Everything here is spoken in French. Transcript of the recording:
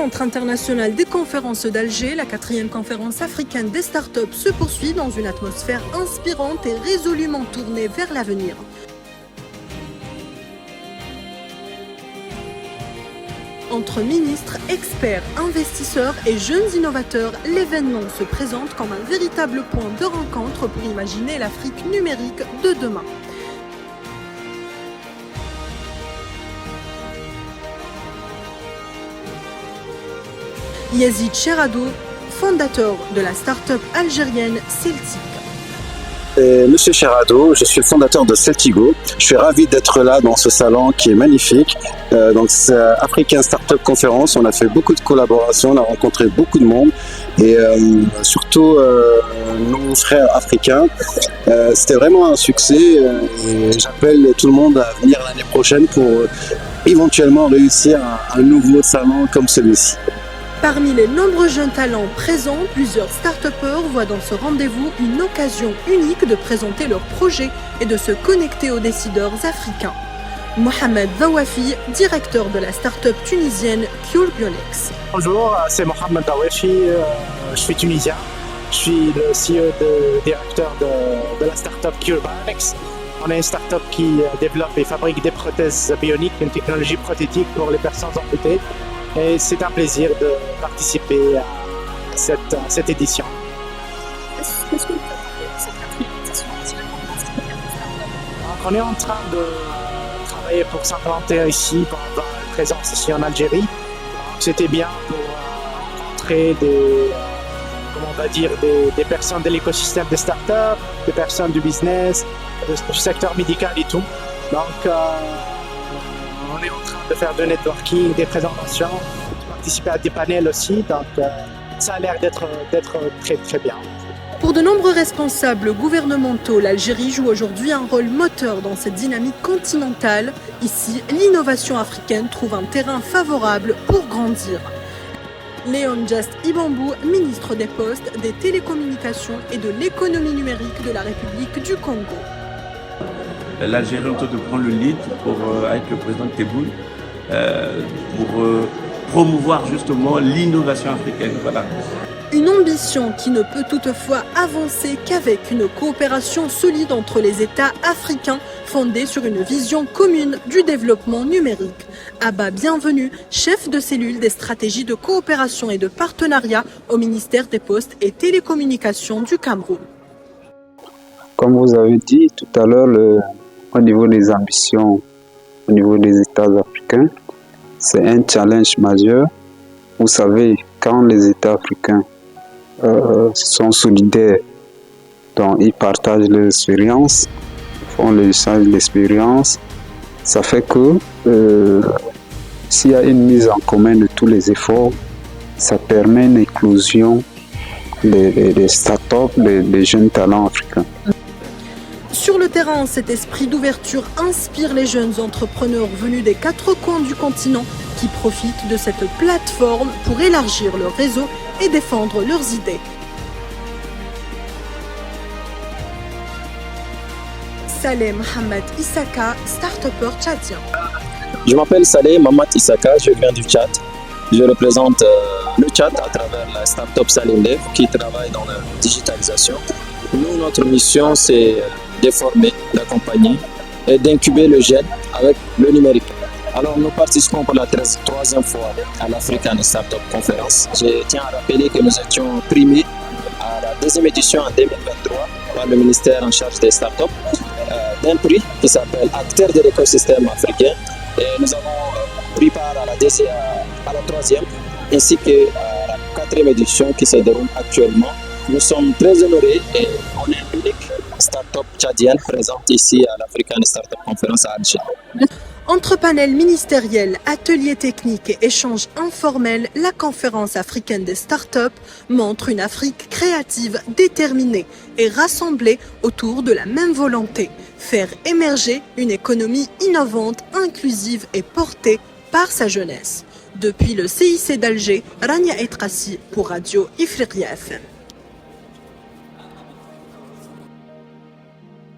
Centre international des conférences d'Alger, la 4e conférence africaine des startups se poursuit dans une atmosphère inspirante et résolument tournée vers l'avenir. Entre ministres, experts, investisseurs et jeunes innovateurs, l'événement se présente comme un véritable point de rencontre pour imaginer l'Afrique numérique de demain. Yazid Cherado, fondateur de la start-up algérienne Celtic. Monsieur Cherado, je suis le fondateur de Celtigo. Je suis ravi d'être là dans ce salon qui est magnifique. Donc c'est African Startup Conference. On a fait beaucoup de collaborations, on a rencontré beaucoup de monde et surtout nos frères africains. C'était vraiment un succès et j'appelle tout le monde à venir l'année prochaine pour éventuellement réussir un nouveau salon comme celui-ci. Parmi les nombreux jeunes talents présents, plusieurs start-upers voient dans ce rendez-vous une occasion unique de présenter leurs projets et de se connecter aux décideurs africains. Mohamed Dawafi, directeur de la start-up tunisienne CureBionics. Bonjour, c'est Mohamed Dawafi, je suis tunisien. Je suis le CEO directeur de la start-up CureBionics. On est une start-up qui développe et fabrique des prothèses bioniques, une technologie prothétique pour les personnes amputées. Et c'est un plaisir de participer à cette édition. Qu'est-ce que vous attendez de cette quatrième édition? On est en train de travailler pour s'implanter ici, pour avoir une présence ici en Algérie. C'était bien pour rencontrer des personnes de l'écosystème des startups, des personnes du business, du secteur médical et tout. Donc, on est en train de faire du networking, des présentations, de participer à des panels aussi. Donc, ça a l'air d'être très, très bien. Pour de nombreux responsables gouvernementaux, l'Algérie joue aujourd'hui un rôle moteur dans cette dynamique continentale. Ici, l'innovation africaine trouve un terrain favorable pour grandir. Léon Just Ibambou, ministre des Postes, des Télécommunications et de l'économie numérique de la République du Congo. L'Algérie est en train de prendre le lead avec le président Tebboune pour promouvoir justement l'innovation africaine. Voilà. Une ambition qui ne peut toutefois avancer qu'avec une coopération solide entre les États africains fondée sur une vision commune du développement numérique. Abba Bienvenu, chef de cellule des stratégies de coopération et de partenariat au ministère des Postes et Télécommunications du Cameroun. Comme vous avez dit tout à l'heure, au niveau des ambitions, au niveau des États africains, c'est un challenge majeur. Vous savez, quand les États africains sont solidaires, donc ils partagent leurs expériences, font l'échange d'expériences, ça fait que s'il y a une mise en commun de tous les efforts, ça permet une éclosion des startups, des jeunes talents africains. Sur le terrain, cet esprit d'ouverture inspire les jeunes entrepreneurs venus des 4 coins du continent qui profitent de cette plateforme pour élargir leur réseau et défendre leurs idées. Saleh Mohamed Issaka, start-upper tchadien. Je m'appelle Saleh Mohamed Issaka, je viens du Tchad. Je représente le Tchad à travers la start-up Salim Dev qui travaille dans la digitalisation. Nous, notre mission, c'est de former, d'accompagner et d'incuber le jeune avec le numérique. Alors nous participons pour la 3e fois à l'African Startup Conference. Je tiens à rappeler que nous étions primés à la 2e édition en 2023 par le ministère en charge des startups d'un prix qui s'appelle Acteurs de l'écosystème africain. Et nous avons pris part à la 3e ainsi que à la 4e édition qui se déroule actuellement. Nous sommes très honorés et on est l'unique start-up tchadienne présente ici à l'African Startup Conference à Alger. Entre panels ministériels, ateliers techniques et échanges informels, la conférence africaine des startups montre une Afrique créative, déterminée et rassemblée autour de la même volonté, faire émerger une économie innovante, inclusive et portée par sa jeunesse. Depuis le CIC d'Alger, Rania Etrassi pour Radio Ifriqiya FM.